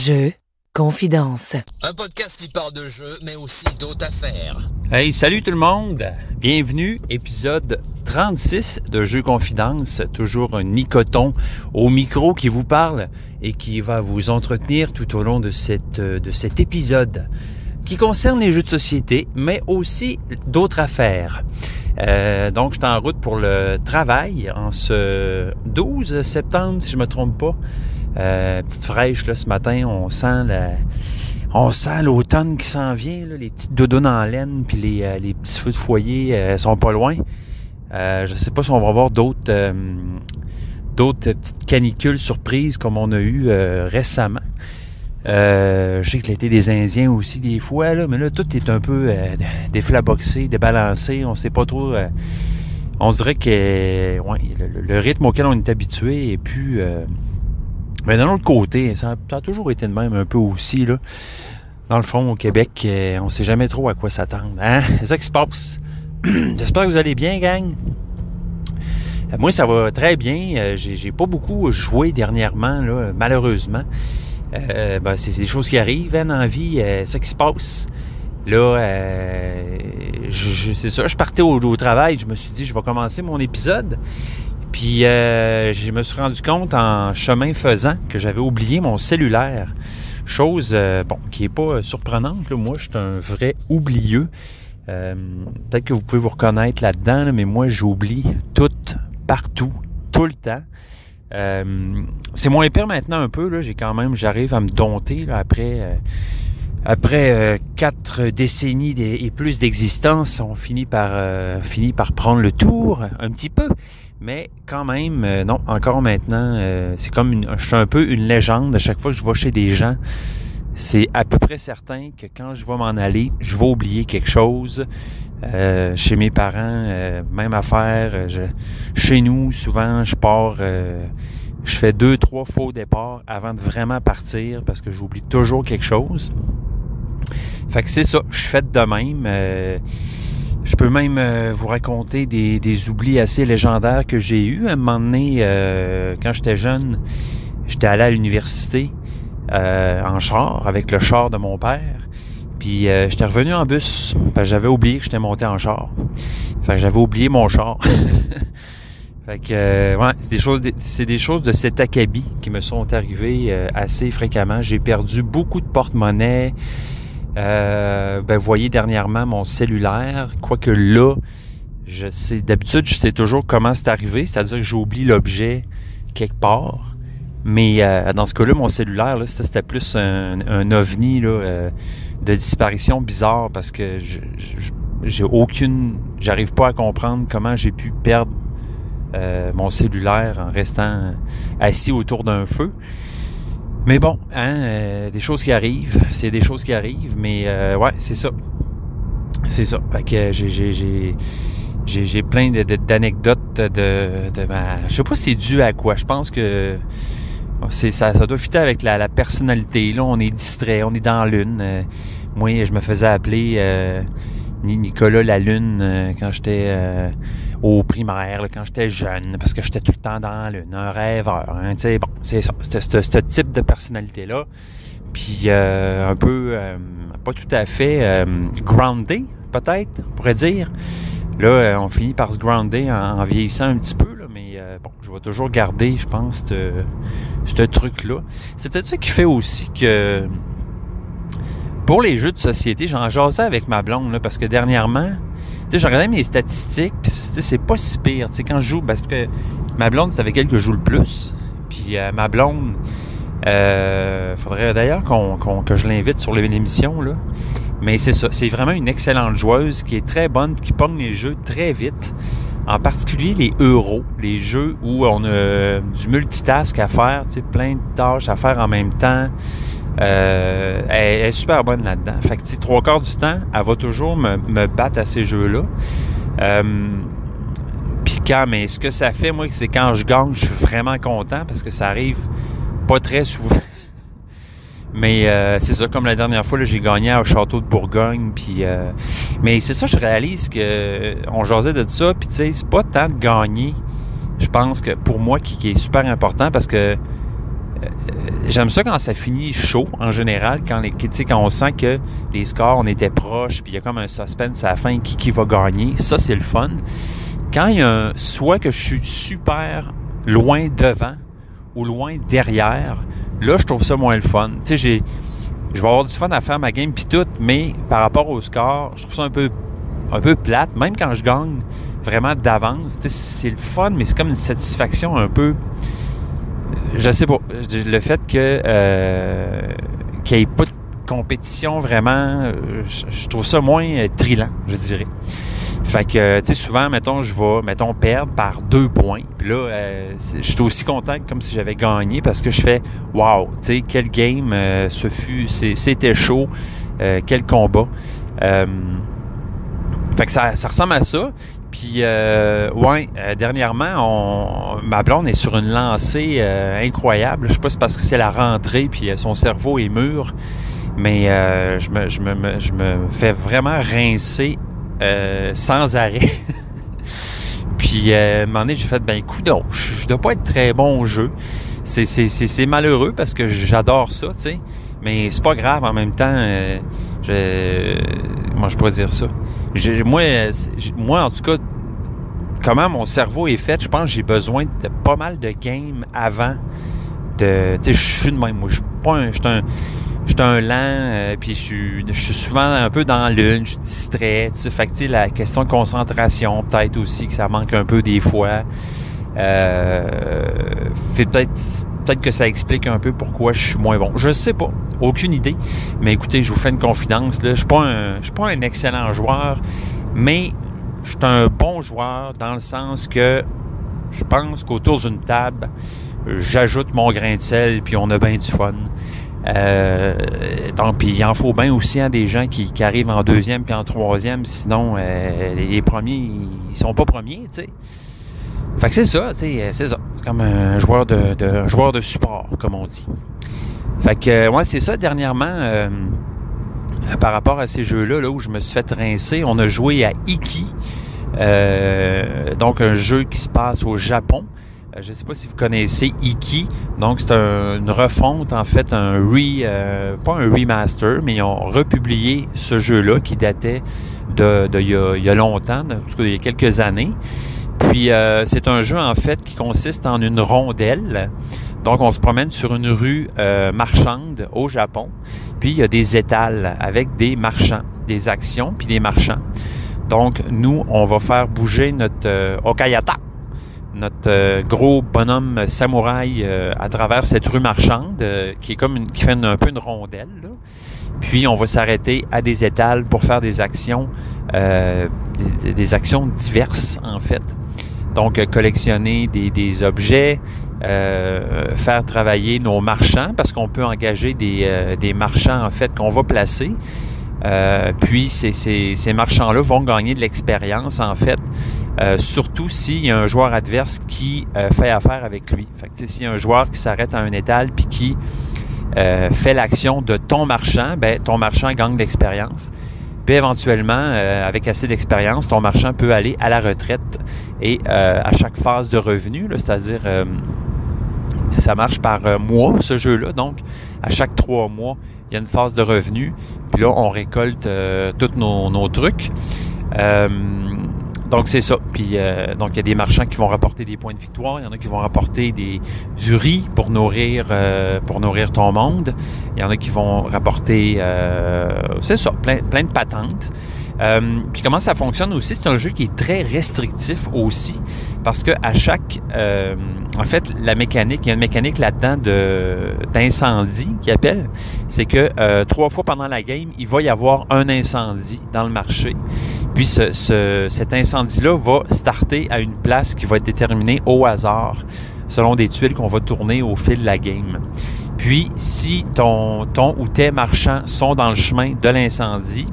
Jeux, confidence. Un podcast qui parle de jeux, mais aussi d'autres affaires. Hey, salut tout le monde! Bienvenue, épisode 36 de Jeux confidence. Toujours un Nicoton au micro qui vous parle et qui va vous entretenir tout au long de cet épisode qui concerne les jeux de société, mais aussi d'autres affaires. Donc, je suis en route pour le travail en ce 12 septembre, si je ne me trompe pas. Petite fraîche, là, ce matin, on sent l'automne qui s'en vient, là, les petites doudounes en laine, puis les petits feux de foyer sont pas loin. Je sais pas si on va avoir d'autres petites canicules surprises comme on a eu récemment. Je sais que l'été des Indiens aussi des fois, là, mais là, tout est un peu déflaboxé, débalancé, on sait pas trop. On dirait que le rythme auquel on est habitué est plus... mais d'un autre côté, ça a toujours été de même un peu aussi, là. Dans le fond, au Québec, on sait jamais trop à quoi s'attendre. Hein? C'est ça qui se passe. J'espère que vous allez bien, gang. Moi, ça va très bien. J'ai pas beaucoup joué dernièrement, là, malheureusement. C'est des choses qui arrivent hein, dans la vie. C'est ça qui se passe. Là, c'est ça. Je partais au travail. Je me suis dit, je vais commencer mon épisode. Puis, je me suis rendu compte en chemin faisant que j'avais oublié mon cellulaire. Chose, qui n'est pas surprenante. Là. Moi, je suis un vrai oublieux. Peut-être que vous pouvez vous reconnaître là-dedans, là, mais moi, j'oublie tout, partout, tout le temps. C'est moins pire maintenant un peu. Là. J'arrive à me dompter là, après 4 décennies et plus d'existence. On finit par prendre le tour un petit peu. Mais quand même, non, encore maintenant, c'est comme je suis un peu une légende. À chaque fois que je vais chez des gens, c'est à peu près certain que quand je vais m'en aller, je vais oublier quelque chose. Chez mes parents, même affaire. Chez nous, souvent, je pars, je fais 2-3 faux départs avant de vraiment partir parce que j'oublie toujours quelque chose. Fait que c'est ça, je suis fait de même. Je peux même vous raconter des oublis assez légendaires que j'ai eus. À un moment donné, quand j'étais jeune, j'étais allé à l'université en char, avec le char de mon père. Puis j'étais revenu en bus, parce que j'avais oublié que j'étais monté en char. Fait que j'avais oublié mon char. Fait que, c'est des choses de cet acabit qui me sont arrivées assez fréquemment. J'ai perdu beaucoup de porte-monnaie. Vous voyez dernièrement mon cellulaire, quoique là, d'habitude, je sais toujours comment c'est arrivé, c'est-à-dire que j'oublie l'objet quelque part, mais dans ce cas-là, mon cellulaire, là, c'était plus un ovni là, de disparition bizarre parce que j'arrive pas à comprendre comment j'ai pu perdre mon cellulaire en restant assis autour d'un feu. Mais bon, des choses qui arrivent, c'est des choses qui arrivent, mais c'est ça. C'est ça. Fait que j'ai plein d'anecdotes de ma... Je sais pas si c'est dû à quoi. Je pense que ça doit fitter avec la personnalité. Là, on est distrait, on est dans la lune. Moi, je me faisais appeler Nicolas la Lune quand j'étais au primaire, là, quand j'étais jeune, parce que j'étais tout le temps dans la lune, un rêveur. Hein, bon, c'est ça, c'était ce type de personnalité-là. Puis un peu, pas tout à fait groundé, peut-être, on pourrait dire. Là, on finit par se grounder en vieillissant un petit peu, là, mais je vais toujours garder, je pense, ce truc-là. C'est peut-être ça qui fait aussi que pour les jeux de société, j'en jasais avec ma blonde, là, parce que dernièrement, j'ai regardé mes statistiques, puis c'est pas si pire. Quand je joue, parce que ma blonde, c'est avec elle que je joue le plus. Puis ma blonde, faudrait d'ailleurs que je l'invite sur l'émission, là. Mais c'est ça, c'est vraiment une excellente joueuse qui est très bonne, qui pogne les jeux très vite. En particulier les euros, les jeux où on a du multitask à faire, plein de tâches à faire en même temps. Elle est super bonne là-dedans. Fait que 3/4 du temps, elle va toujours me battre à ces jeux-là. Puis mais ce que ça fait, moi, c'est quand je gagne, je suis vraiment content parce que ça arrive pas très souvent. Mais c'est ça, comme la dernière fois, là, j'ai gagné au Château de Bourgogne. Puis, mais c'est ça, je réalise qu'on jasait de ça. Puis c'est pas tant de gagner. Je pense que pour moi, qui est super important parce que j'aime ça quand ça finit chaud, en général, quand on sent que les scores, on était proches, puis il y a comme un suspense à la fin qui va gagner. Ça, c'est le fun. Quand il y a soit que je suis super loin devant ou loin derrière, là, je trouve ça moins le fun. Tu sais, je vais avoir du fun à faire ma game puis tout, mais par rapport au score, je trouve ça un peu plate, même quand je gagne vraiment d'avance. Tu sais, c'est le fun, mais c'est comme une satisfaction un peu... Je sais pas. Le fait que qu'il n'y ait pas de compétition vraiment, je trouve ça moins thrillant, je dirais. Fait que, tu sais, souvent, mettons, je vais, perdre par 2 points. Puis là, je suis aussi content comme si j'avais gagné parce que je fais « Wow! » Tu sais, quel game c'était chaud. Quel combat. Fait que ça ressemble à ça. Puis, dernièrement, ma blonde est sur une lancée incroyable. Je sais pas si c'est parce que c'est la rentrée puis son cerveau est mûr. Mais je me fais vraiment rincer sans arrêt. Puis à un moment donné, j'ai fait coudonc, je dois pas être très bon au jeu. C'est malheureux parce que j'adore ça, tu sais. Mais c'est pas grave en même temps. Moi, je pourrais dire ça. Moi, en tout cas, comment mon cerveau est fait, je pense que j'ai besoin de pas mal de games avant de. Tu sais, je suis de même. Moi, je suis un lent, puis je suis souvent un peu dans l'une, je suis distrait, tu sais, fait que tu sais, la question de concentration, peut-être aussi que ça manque un peu des fois. Peut-être que ça explique un peu pourquoi je suis moins bon. Je sais pas, aucune idée. Mais écoutez, je vous fais une confidence, là, je suis pas un excellent joueur, mais je suis un bon joueur dans le sens que je pense qu'autour d'une table, j'ajoute mon grain de sel, puis on a bien du fun. Donc, puis il en faut bien aussi des gens qui arrivent en 2e puis en 3e, sinon les premiers, ils sont pas premiers, tu sais. Fait que c'est ça, tu sais, c'est ça. Comme un joueur de support, comme on dit. Fait que, ouais, c'est ça, dernièrement, par rapport à ces jeux-là, là où je me suis fait rincer, on a joué à Iki, donc un jeu qui se passe au Japon. Je ne sais pas si vous connaissez Iki. Donc, c'est une refonte, en fait, pas un remaster, mais ils ont republié ce jeu-là qui datait il y a longtemps, en tout cas, il y a quelques années. Puis, c'est un jeu, en fait, qui consiste en une rondelle. Donc, on se promène sur une rue marchande au Japon. Puis, il y a des étals avec des marchands, des actions, puis des marchands. Donc, nous, on va faire bouger notre Okayata, notre gros bonhomme samouraï à travers cette rue marchande qui fait un peu une rondelle, là. Puis on va s'arrêter à des étals pour faire des actions des actions diverses en fait. Donc collectionner des objets, faire travailler nos marchands parce qu'on peut engager des marchands en fait qu'on va placer. Puis ces marchands-là vont gagner de l'expérience en fait. Surtout s'il y a un joueur adverse qui fait affaire avec lui. Fait que s'il y a un joueur qui s'arrête à un étal puis qui fait l'action de ton marchand, ton marchand gagne de l'expérience. Puis éventuellement, avec assez d'expérience, ton marchand peut aller à la retraite et à chaque phase de revenu, c'est-à-dire ça marche par mois, ce jeu-là. Donc, à chaque 3 mois, il y a une phase de revenu. Puis là, on récolte tous nos trucs. Donc, c'est ça. Puis, donc, il y a des marchands qui vont rapporter des points de victoire. Il y en a qui vont rapporter du riz pour nourrir ton monde. Il y en a qui vont rapporter, c'est ça, plein de patentes. Puis comment ça fonctionne aussi, c'est un jeu qui est très restrictif aussi, parce que à chaque... en fait, il y a une mécanique là-dedans d'incendie qui appelle. C'est que 3 fois pendant la game, il va y avoir un incendie dans le marché. Puis cet incendie-là va starter à une place qui va être déterminée au hasard, selon des tuiles qu'on va tourner au fil de la game. Puis, si ton ou tes marchands sont dans le chemin de l'incendie,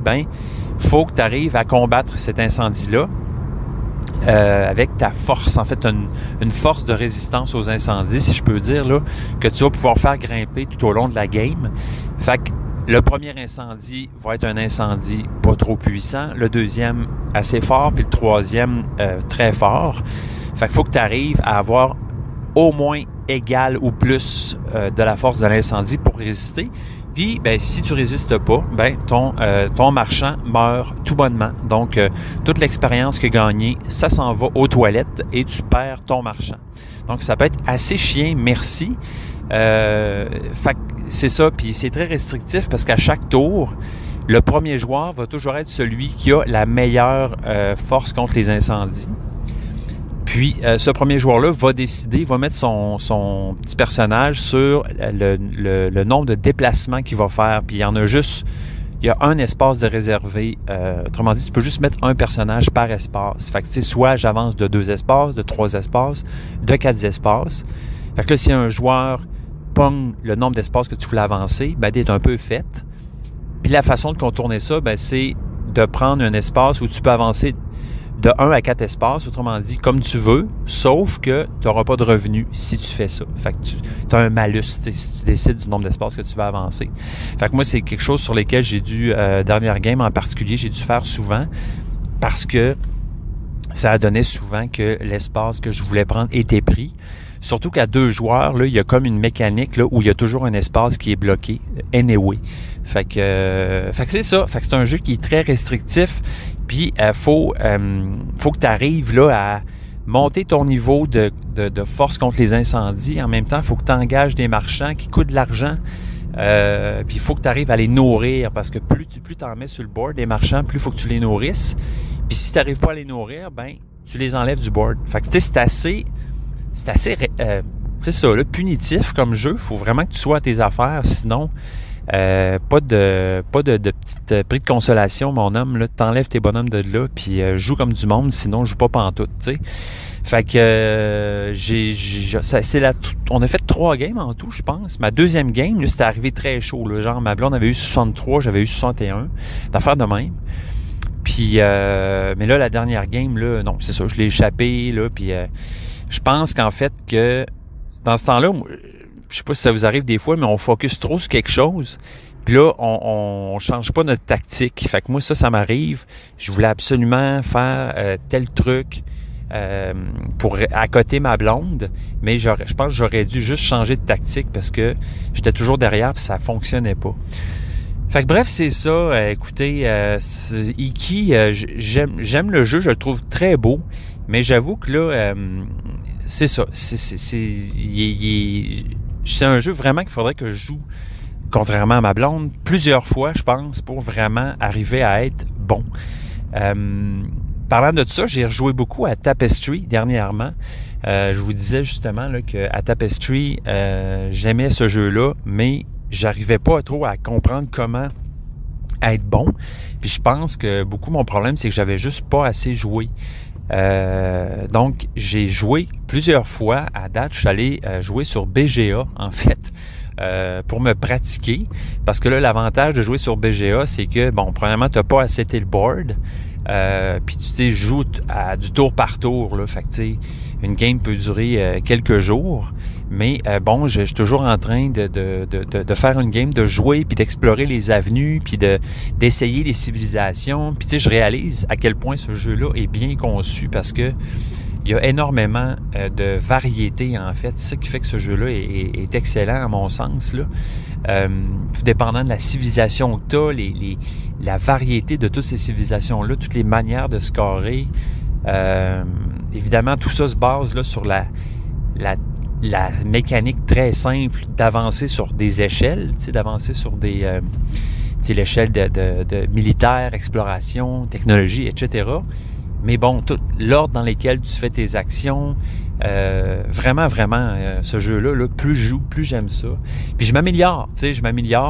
faut que tu arrives à combattre cet incendie-là avec ta force, en fait, une force de résistance aux incendies, si je peux dire, là, que tu vas pouvoir faire grimper tout au long de la game. Fait que le premier incendie va être un incendie pas trop puissant, le deuxième assez fort, puis le troisième très fort. Fait qu'il faut que tu arrives à avoir au moins égale ou plus de la force de l'incendie pour résister. Puis, ben, si tu résistes pas, ben, ton marchand meurt tout bonnement. Donc, toute l'expérience que gagnée, ça s'en va aux toilettes et tu perds ton marchand. Donc, ça peut être assez chien, merci. Fait que c'est ça, puis c'est très restrictif parce qu'à chaque tour, le premier joueur va toujours être celui qui a la meilleure force contre les incendies. Puis, ce premier joueur-là va décider, va mettre son petit personnage sur le nombre de déplacements qu'il va faire. Puis, il y a un espace de réservé. Autrement dit, tu peux juste mettre un personnage par espace. Fait que, tu sais, soit j'avance de 2 espaces, de 3 espaces, de 4 espaces. Fait que là, si un joueur pogne le nombre d'espaces que tu voulais avancer, ben, d'être un peu faite. Puis, la façon de contourner ça, ben, c'est de prendre un espace où tu peux avancer de 1 à 4 espaces, autrement dit, comme tu veux, sauf que tu n'auras pas de revenus si tu fais ça. Fait que tu as un malus si tu décides du nombre d'espaces que tu vas avancer. Fait que moi, c'est quelque chose sur lequel j'ai dû, dernière game en particulier, j'ai dû faire souvent parce que ça a donné souvent que l'espace que je voulais prendre était pris. Surtout qu'à 2 joueurs, là, il y a comme une mécanique là, où il y a toujours un espace qui est bloqué, anyway. Fait que c'est ça. Fait que c'est un jeu qui est très restrictif. Puis, faut que tu arrives là à monter ton niveau de force contre les incendies. En même temps, il faut que tu engages des marchands qui coûtent de l'argent. Puis, il faut que tu arrives à les nourrir parce que plus tu en mets sur le board des marchands, plus il faut que tu les nourrisses. Puis, si tu n'arrives pas à les nourrir, ben tu les enlèves du board. Fait que, tu sais, c'est assez c'est ça, là, punitif comme jeu. Il faut vraiment que tu sois à tes affaires, sinon pas de petit prix de consolation, mon homme, là, t'enlèves tes bonhommes de là, puis joue comme du monde, sinon joue pas pantoute, tu sais. Fait que on a fait 3 games en tout, je pense. Ma deuxième game, là, c'était arrivé très chaud, là, genre ma blonde avait eu 63, j'avais eu 61, d'affaires de même. Puis mais là, la dernière game, là, non, c'est ça, je l'ai échappé, là, puis je pense qu'en fait que dans ce temps-là, je sais pas si ça vous arrive des fois, mais on focus trop sur quelque chose. Puis là, on change pas notre tactique. Fait que moi, ça m'arrive. Je voulais absolument faire tel truc pour accoter ma blonde, mais je pense que j'aurais dû juste changer de tactique parce que j'étais toujours derrière et ça fonctionnait pas. Fait que bref, c'est ça. Écoutez, Iki, j'aime le jeu, je le trouve très beau, mais j'avoue que là, c'est ça. C'est un jeu vraiment qu'il faudrait que je joue, contrairement à ma blonde, plusieurs fois, je pense, pour vraiment arriver à être bon. Parlant de ça, j'ai rejoué beaucoup à Tapestry dernièrement. Je vous disais justement là, qu'à Tapestry, j'aimais ce jeu-là, mais j'arrivais pas trop à comprendre comment être bon. Puis je pense que beaucoup mon problème, c'est que j'avais juste pas assez joué. Donc, j'ai joué plusieurs fois. À date, je suis allé jouer sur BGA, en fait, pour me pratiquer. Parce que là, l'avantage de jouer sur BGA, c'est que, bon, premièrement, tu n'as pas à setter le board. Puis, tu joues du tour par tour. Là, fait que, tu sais, une game peut durer quelques jours. Mais, bon, je suis toujours en train de faire une game, de jouer, puis d'explorer les avenues, puis d'essayer les civilisations. Puis, tu sais, je réalise à quel point ce jeu-là est bien conçu parce que il y a énormément de variété, en fait. C'est ça qui fait que ce jeu-là est excellent, à mon sens, là. Tout dépendant de la civilisation que tu as, la variété de toutes ces civilisations-là, toutes les manières de scorer. Évidemment, tout ça se base là, sur la mécanique très simple d'avancer sur des échelles, d'avancer sur des l'échelle de militaire, exploration, technologie, etc. Mais bon, tout l'ordre dans lequel tu fais tes actions, vraiment, ce jeu-là, là, plus je joue, plus j'aime ça. Puis je m'améliore,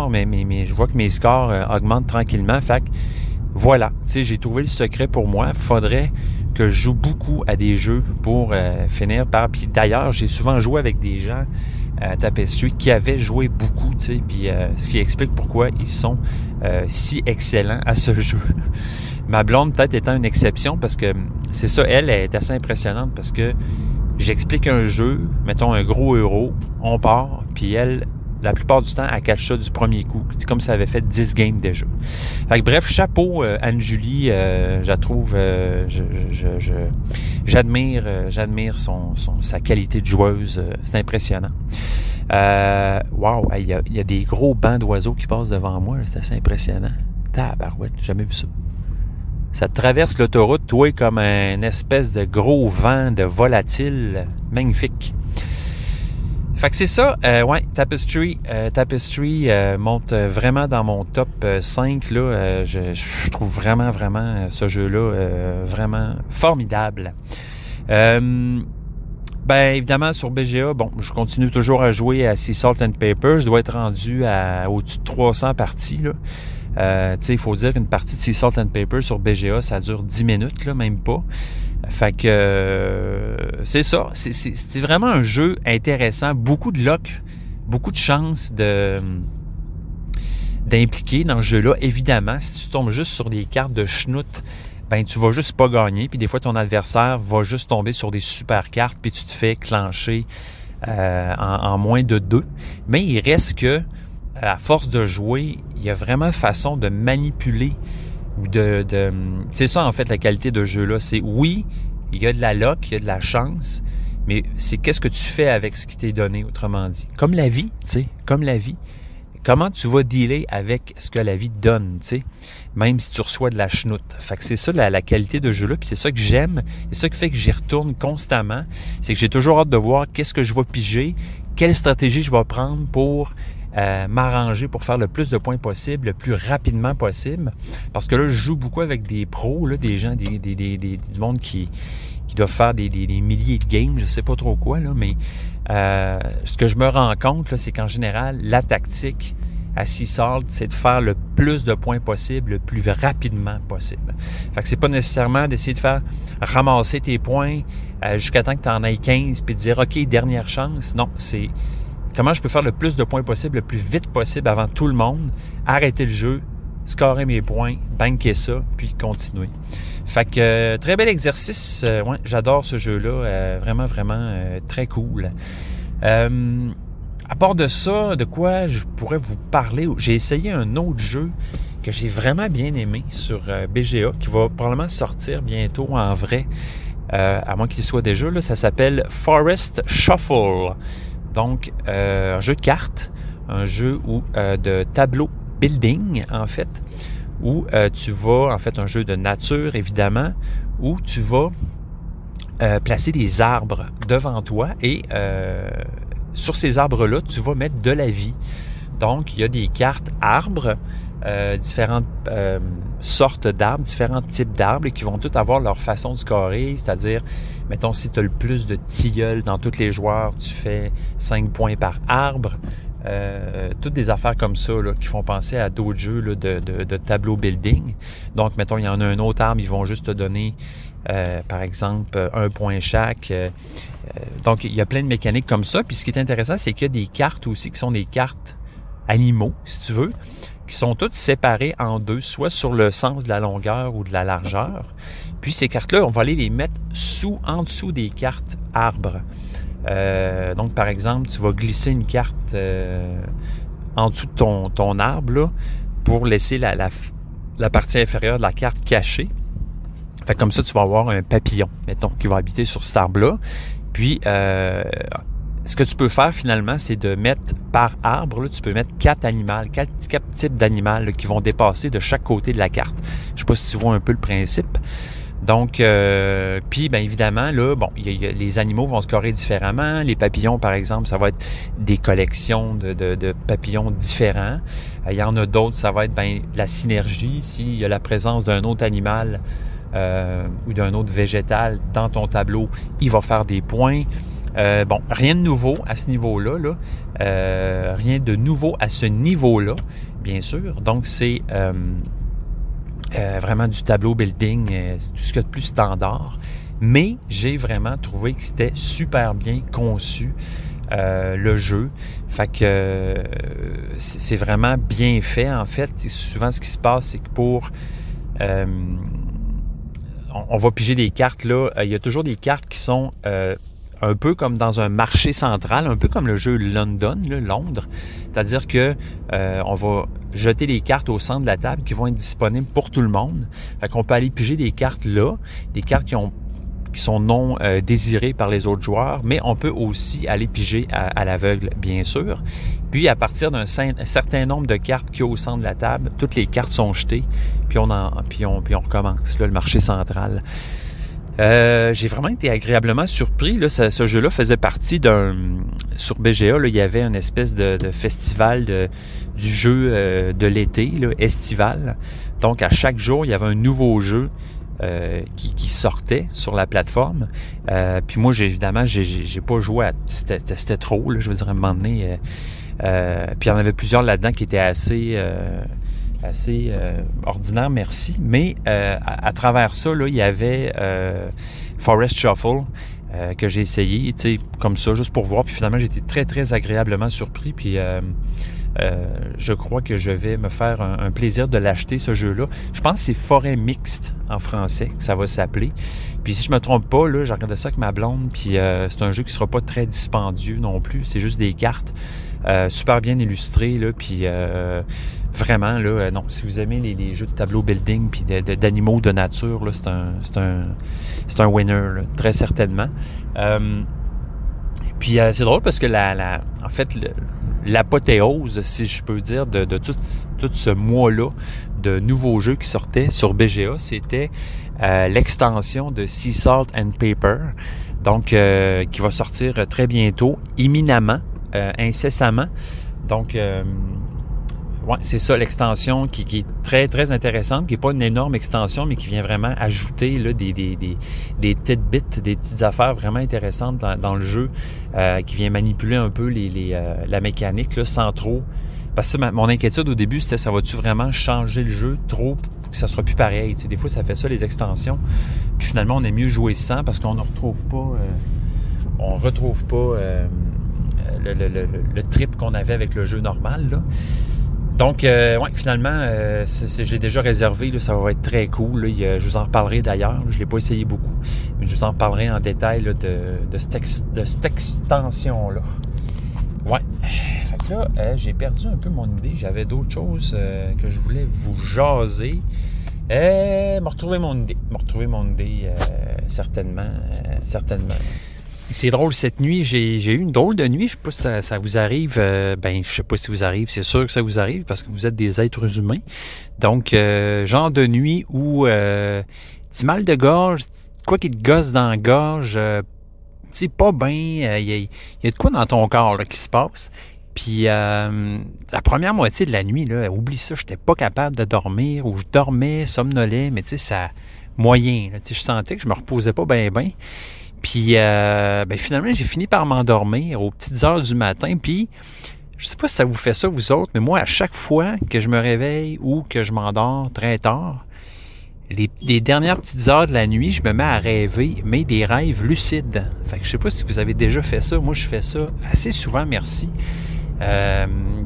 mais je vois que mes scores augmentent tranquillement. Fait que voilà, j'ai trouvé le secret pour moi. Il faudrait que je joue beaucoup à des jeux pour finir par... Puis d'ailleurs, j'ai souvent joué avec des gens à Tapestry qui avaient joué beaucoup, puis ce qui explique pourquoi ils sont si excellents à ce jeu. Ma blonde, peut-être, étant une exception, parce que c'est ça, elle est assez impressionnante, parce que j'explique un jeu, mettons un gros euro, on part, puis elle la plupart du temps, elle catch ça du premier coup. C'est comme si elle avait fait 10 games déjà. Fait que bref, chapeau Anne-Julie, je la trouve, j'admire sa qualité de joueuse. C'est impressionnant. Wow, il y a des gros bancs d'oiseaux qui passent devant moi. C'est assez impressionnant. Tabarouette, j'ai jamais vu ça. Ça traverse l'autoroute, toi, comme un espèce de gros vent de volatile. Magnifique. Fait que c'est ça. Ouais, Tapestry monte vraiment dans mon top 5. Là, je trouve vraiment ce jeu-là vraiment formidable. Ben, évidemment, sur BGA, bon, je continue toujours à jouer à Sea Salt and Paper. Je dois être rendu à au-dessus de 300 parties, là. Tu sais, il faut dire qu'une partie de Sea Salt and Paper sur BGA, ça dure 10 minutes, là, même pas. Fait que c'est ça. C'est vraiment un jeu intéressant. Beaucoup de luck, beaucoup de chances d'impliquer dans ce jeu-là. Évidemment, si tu tombes juste sur des cartes de schnout, ben tu vas juste pas gagner. Puis des fois, ton adversaire va juste tomber sur des super cartes, puis tu te fais clencher en moins de 2. Mais il reste que, à force de jouer, il y a vraiment façon de manipuler ou c'est ça, en fait, la qualité de jeu-là. C'est oui, il y a de la luck, il y a de la chance, mais c'est qu'est-ce que tu fais avec ce qui t'est donné, autrement dit. Comme la vie, tu sais, comme la vie. Comment tu vas dealer avec ce que la vie te donne, tu sais, même si tu reçois de la chenoute. Fait que c'est ça, la qualité de jeu-là, puis c'est ça que j'aime, et ça qui fait que j'y retourne constamment, c'est que j'ai toujours hâte de voir qu'est-ce que je vais piger, quelle stratégie je vais prendre pour m'arranger pour faire le plus de points possible, le plus rapidement possible. Parce que là, je joue beaucoup avec des pros, là, des gens, du monde qui doivent faire des milliers de games, je sais pas trop quoi, là, mais ce que je me rends compte, là, c'est qu'en général, la tactique à Sea Salt, c'est de faire le plus de points possible, le plus rapidement possible. Fait que c'est pas nécessairement d'essayer de faire ramasser tes points jusqu'à temps que tu en aies 15 puis de dire, OK, dernière chance. Non, c'est comment je peux faire le plus de points possible, le plus vite possible avant tout le monde, arrêter le jeu, scorer mes points, banquer ça, puis continuer. Fait que très bel exercice. Ouais, j'adore ce jeu-là. Vraiment très cool. À part de ça, de quoi je pourrais vous parler? J'ai essayé un autre jeu que j'ai vraiment bien aimé sur BGA, qui va probablement sortir bientôt en vrai, à moins qu'il soit déjà. Là, ça s'appelle Forest Shuffle. Donc, un jeu de cartes, un jeu de tableau building, en fait, où tu vas, en fait, un jeu de nature, évidemment, où tu vas placer des arbres devant toi et sur ces arbres-là, tu vas mettre de la vie. Donc, il y a des cartes arbres, différentes sortes d'arbres, différents types d'arbres qui vont tous avoir leur façon de scorer, c'est-à-dire, mettons, si tu as le plus de tilleuls dans tous les joueurs, tu fais 5 points par arbre. Toutes des affaires comme ça là, qui font penser à d'autres jeux là, de tableau building. Donc, mettons, il y en a un autre arbre, ils vont juste te donner, par exemple, 1 point chaque. Donc, il y a plein de mécaniques comme ça. Puis, ce qui est intéressant, c'est qu'il y a des cartes aussi qui sont des cartes animaux, si tu veux, qui sont toutes séparées en deux, soit sur le sens de la longueur ou de la largeur. Puis, ces cartes-là, on va aller les mettre en dessous des cartes arbres. Donc, par exemple, tu vas glisser une carte en dessous de ton arbre là, pour laisser la partie inférieure de la carte cachée. Fait que comme ça, tu vas avoir un papillon, mettons, qui va habiter sur cet arbre-là. Puis, ce que tu peux faire finalement, c'est de mettre par arbre, là, tu peux mettre 4 types d'animaux qui vont dépasser de chaque côté de la carte. Je ne sais pas si tu vois un peu le principe. Donc, puis, bien évidemment, là, bon, les animaux vont scorer différemment. Les papillons, par exemple, ça va être des collections de papillons différents. Il y en a d'autres, ça va être la synergie. S'il y a la présence d'un autre animal ou d'un autre végétal dans ton tableau, il va faire des points. Bon, rien de nouveau à ce niveau-là. Là. Rien de nouveau à ce niveau-là, bien sûr. Donc, c'est vraiment du tableau building, tout ce qu'il y a de plus standard. Mais j'ai vraiment trouvé que c'était super bien conçu, le jeu. Fait que c'est vraiment bien fait, en fait. Et souvent, ce qui se passe, c'est que pour... on va piger des cartes, là. Il y a toujours des cartes qui sont... un peu comme dans un marché central, un peu comme le jeu London, là, Londres. C'est-à-dire que on va jeter les cartes au centre de la table qui vont être disponibles pour tout le monde. Fait qu'on peut aller piger des cartes là, des cartes qui sont non désirées par les autres joueurs, mais on peut aussi aller piger à l'aveugle, bien sûr. Puis, à partir d'un certain nombre de cartes qu'il y a au centre de la table, toutes les cartes sont jetées, puis on recommence, là, le marché central. J'ai vraiment été agréablement surpris. Là, ce jeu-là faisait partie sur BGA, là, il y avait une espèce de festival du jeu de l'été, là, estival. Donc, à chaque jour, il y avait un nouveau jeu qui sortait sur la plateforme. Puis moi, évidemment, j'ai pas joué à... C'était trop, là, je veux dire, à un moment donné. Puis il y en avait plusieurs là-dedans qui étaient assez ordinaires, merci. Mais à travers ça, là, il y avait Forest Shuffle que j'ai essayé, tu sais, comme ça, juste pour voir. Puis finalement, j'ai été très, très agréablement surpris. Puis je crois que je vais me faire un plaisir de l'acheter, ce jeu-là. Je pense que c'est Forêt Mixte en français, que ça va s'appeler. Puis si je me trompe pas, là, j'ai regardé ça avec ma blonde, puis c'est un jeu qui sera pas très dispendieux non plus. C'est juste des cartes super bien illustrées, là, puis vraiment, là, non, si vous aimez les jeux de tableau building puis d'animaux de nature, là, c'est un winner, là, très certainement. Puis c'est drôle parce que en fait, l'apothéose, si je peux dire, de tout ce mois-là de nouveaux jeux qui sortaient sur BGA, c'était l'extension de Sea Salt and Paper, donc qui va sortir très bientôt, imminemment, incessamment. Donc, ouais, c'est ça, l'extension qui est très, très intéressante, qui n'est pas une énorme extension, mais qui vient vraiment ajouter là, des tidbits, des petites affaires vraiment intéressantes dans le jeu, qui vient manipuler un peu la mécanique là, sans trop... Parce que mon inquiétude au début, c'était ça va-tu vraiment changer le jeu trop que ça sera plus pareil? Tu sais, des fois, ça fait ça, les extensions. Puis finalement, on est mieux jouer sans parce qu'on ne retrouve pas... le trip qu'on avait avec le jeu normal, là. Donc, ouais, finalement, j'ai déjà réservé, là, ça va être très cool. Là. Je vous en reparlerai d'ailleurs. Je ne l'ai pas essayé beaucoup, mais je vous en reparlerai en détail là, de cette extension-là. Ouais. Fait que là, j'ai perdu un peu mon idée. J'avais d'autres choses que je voulais vous jaser. Me retrouver mon idée, certainement. C'est drôle, cette nuit, j'ai eu une drôle de nuit. Je sais pas si ça vous arrive. Je sais pas si vous arrive. C'est sûr que ça vous arrive parce que vous êtes des êtres humains. Donc, genre de nuit où petit mal de gorge, quoi qui te gosse dans la gorge, tu sais, pas bien. Il y a de quoi dans ton corps là, qui se passe. Puis, la première moitié de la nuit, là, oublie ça, j'étais pas capable de dormir ou je dormais, somnolais, mais tu sais, ça moyen. Là, je sentais que je me reposais pas bien. Puis, finalement, j'ai fini par m'endormir aux petites heures du matin. Puis, je sais pas si ça vous fait ça, vous autres, mais moi, à chaque fois que je me réveille ou que je m'endors très tard, les dernières petites heures de la nuit, je me mets à rêver, mais des rêves lucides. Fait que je sais pas si vous avez déjà fait ça. Moi, je fais ça assez souvent, merci.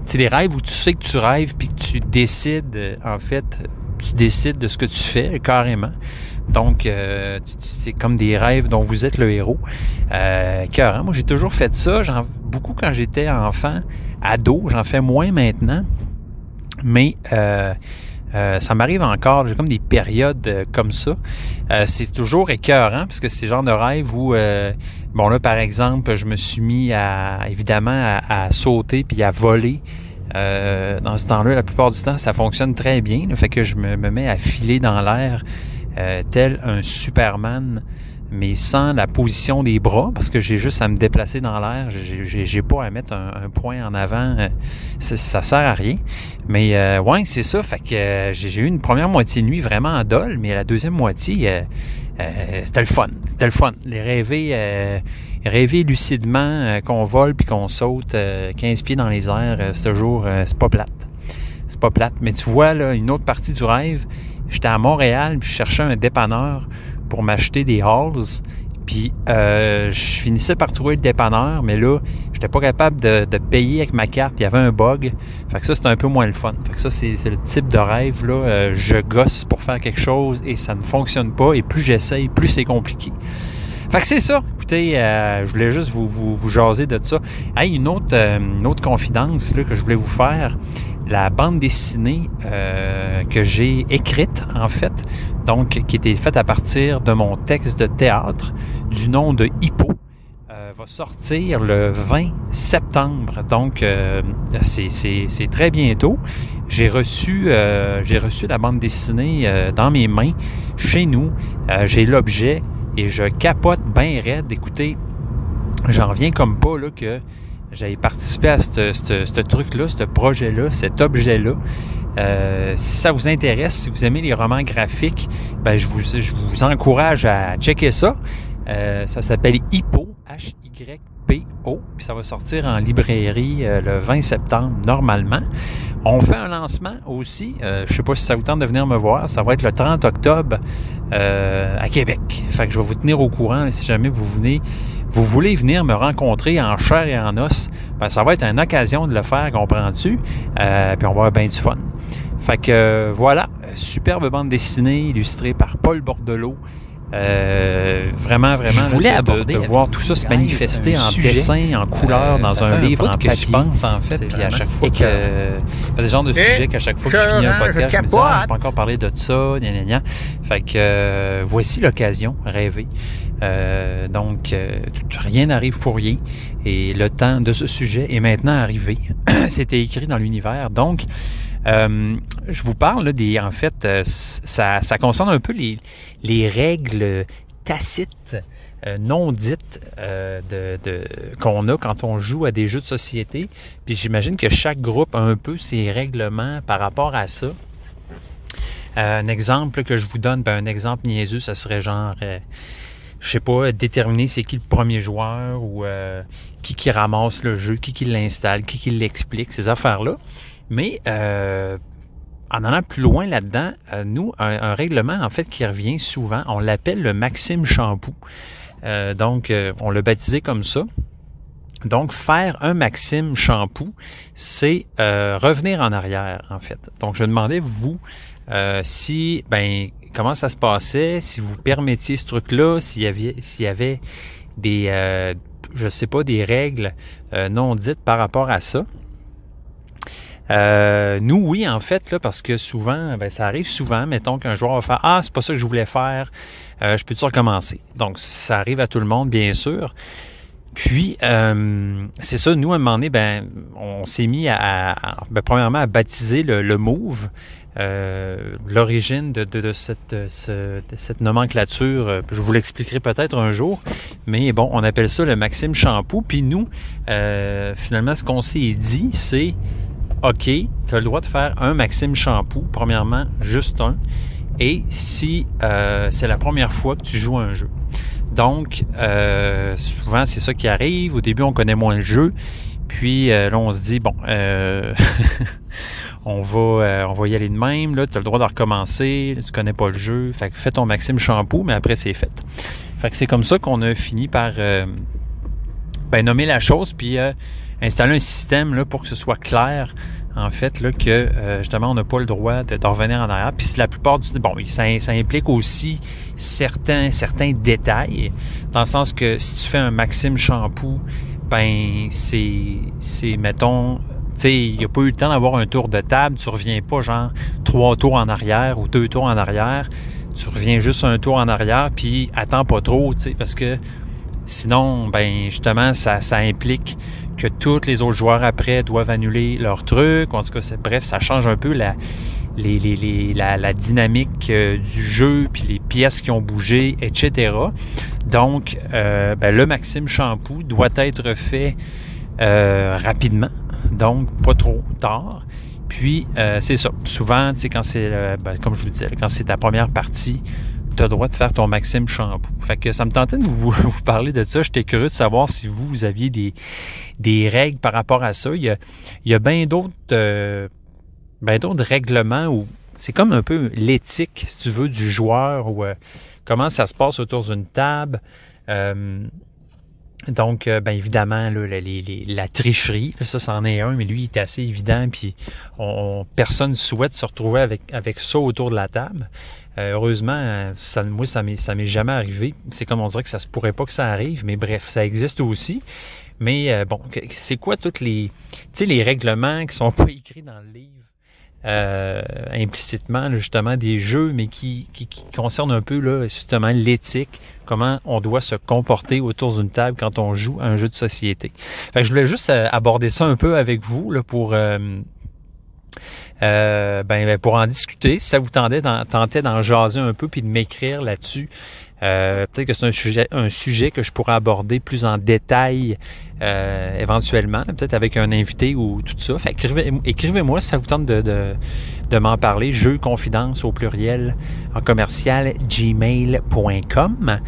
C'est des rêves où tu sais que tu rêves puis que tu décides, en fait, tu décides de ce que tu fais, carrément. Donc, c'est comme des rêves dont vous êtes le héros. Écœurant. Moi, j'ai toujours fait ça. Beaucoup quand j'étais enfant, ado. J'en fais moins maintenant. Mais ça m'arrive encore. J'ai comme des périodes comme ça. C'est toujours écœurant parce que c'est le genre de rêve où, là, par exemple, je me suis mis évidemment à sauter puis à voler. Dans ce temps-là, la plupart du temps, ça fonctionne très bien. Là, fait que je me mets à filer dans l'air tel un Superman, mais sans la position des bras, parce que j'ai juste à me déplacer dans l'air. J'ai pas à mettre un point en avant. Ça sert à rien. Mais ouais, c'est ça. Fait que j'ai eu une première moitié de nuit vraiment en dol, mais la deuxième moitié, c'était le fun. C'était le fun. Les rêver lucidement qu'on vole puis qu'on saute 15 pieds dans les airs, ce jour, c'est pas plate. C'est pas plate. Mais tu vois, là, une autre partie du rêve, j'étais à Montréal puis je cherchais un dépanneur pour m'acheter des Halls. Puis je finissais par trouver le dépanneur, mais là, j'étais pas capable de payer avec ma carte. Il y avait un bug. Fait que ça, c'était un peu moins le fun. Fait que ça, c'est le type de rêve, là. Je gosse pour faire quelque chose et ça ne fonctionne pas. Et plus j'essaye, plus c'est compliqué. Fait que c'est ça. écoutez, je voulais juste vous jaser de ça. Hey, une autre confidence là, que je voulais vous faire. La bande dessinée que j'ai écrite, en fait, donc qui était faite à partir de mon texte de théâtre du nom de Hippo, va sortir le 20 septembre. Donc, c'est très bientôt. J'ai reçu la bande dessinée dans mes mains, chez nous. J'ai l'objet et je capote bien raide. Écoutez, j'en reviens comme pas là que j'avais participé à ce truc-là, ce projet-là, cet objet-là. Si ça vous intéresse, si vous aimez les romans graphiques, ben je vous encourage à checker ça. Ça s'appelle Hippo, H-Y-P-O, puis ça va sortir en librairie le 20 septembre normalement. On fait un lancement aussi, je ne sais pas si ça vous tente de venir me voir, ça va être le 30 octobre à Québec. Fait que je vais vous tenir au courant là, si jamais vous voulez venir me rencontrer en chair et en os, ben, ça va être une occasion de le faire, comprends-tu? Puis on va avoir bien du fun. Fait que voilà, superbe bande dessinée illustrée par Paul Bordelot. Vraiment, je voulais aborder de voir tout ça se manifester en dessin, en couleur, dans un livre, en papier. Je pense, en fait, puis à chaque fois que... c'est le genre de sujet qu'à chaque fois que je finis un podcast, je me dis, je peux pas encore parler de ça, gna. Fait que voici l'occasion rêvée. Donc, rien n'arrive pour rien. Et le temps de ce sujet est maintenant arrivé. C'était écrit dans l'univers. Donc, je vous parle là, en fait, ça concerne un peu les règles tacites, non dites qu'on a quand on joue à des jeux de société. Puis j'imagine que chaque groupe a un peu ses règlements par rapport à ça. Un exemple que je vous donne, un exemple niaiseux, ça serait genre, je sais pas, déterminer c'est qui le premier joueur ou qui ramasse le jeu, qui l'installe, qui l'explique, ces affaires-là. Mais en allant plus loin là-dedans, nous, un règlement en fait qui revient souvent, on l'appelle le Maxime Shampoo. Donc, on l'a baptisé comme ça. Donc, faire un Maxime Shampoo, c'est revenir en arrière, en fait. Donc, je demandais, vous, comment ça se passait, si vous permettiez ce truc-là, s'il y avait des, je sais pas, des règles non dites par rapport à ça. Nous, oui, en fait, là, parce que souvent, ça arrive souvent, mettons qu'un joueur va faire « Ah, c'est pas ça que je voulais faire, je peux-tu recommencer? » Donc, ça arrive à tout le monde, bien sûr. Puis, c'est ça, nous, à un moment donné, on s'est mis premièrement, à baptiser le move. L'origine de cette nomenclature, je vous l'expliquerai peut-être un jour, mais bon, on appelle ça le Maxime Shampoo. Puis nous, finalement, ce qu'on s'est dit, c'est OK, tu as le droit de faire un Maxime Shampoo, premièrement, juste un, et si c'est la première fois que tu joues à un jeu. Donc, souvent, c'est ça qui arrive. Au début, on connaît moins le jeu, puis là, on se dit, bon, on va y aller de même, là, tu as le droit de recommencer, là, tu connais pas le jeu, fait que fais ton Maxime Shampoo, mais après, c'est fait. Fait que c'est comme ça qu'on a fini par nommer la chose, puis installer un système là, pour que ce soit clair, en fait, là, que justement, on n'a pas le droit de revenir en arrière. Puis la plupart du temps, bon, ça implique aussi certains détails, dans le sens que si tu fais un Maxime Shampoo, c'est mettons, tu sais, il n'y a pas eu le temps d'avoir un tour de table, tu reviens pas genre 3 tours en arrière ou 2 tours en arrière, tu reviens juste un tour en arrière, puis attends pas trop, tu sais, parce que sinon, justement, ça implique que tous les autres joueurs après doivent annuler leur truc. En tout cas, bref, ça change un peu la dynamique du jeu, puis les pièces qui ont bougé, etc. Donc, le Maxime Shampoo doit être fait rapidement, donc pas trop tard. Puis, c'est ça. Souvent, tu sais, quand c'est, comme je vous disais, quand c'est ta première partie, tu as le droit de faire ton Maxime Shampoo. Fait que ça me tentait de vous parler de ça. J'étais curieux de savoir si vous aviez des règles par rapport à ça. Il y a bien d'autres règlements où c'est comme un peu l'éthique, si tu veux, du joueur ou comment ça se passe autour d'une table. Donc, bien évidemment, là, la tricherie, là, ça, c'en est un, mais lui, il est assez évident, puis personne ne souhaite se retrouver avec ça autour de la table. Heureusement, moi, ça m'est jamais arrivé. C'est comme on dirait que ça se pourrait pas que ça arrive, mais bref, ça existe aussi. Mais bon, c'est quoi toutes les règlements qui sont pas écrits dans le livre implicitement, là, justement, des jeux, mais qui concernent un peu là, justement l'éthique, comment on doit se comporter autour d'une table quand on joue à un jeu de société. Fait que je voulais juste aborder ça un peu avec vous là, pour en discuter. Si ça vous tentait d'en jaser un peu puis de m'écrire là-dessus. Peut-être que c'est un sujet que je pourrais aborder plus en détail éventuellement, peut-être avec un invité ou tout ça. Fait écrivez-moi si ça vous tente de m'en parler. Jeux confidence au pluriel en commercial gmail.com.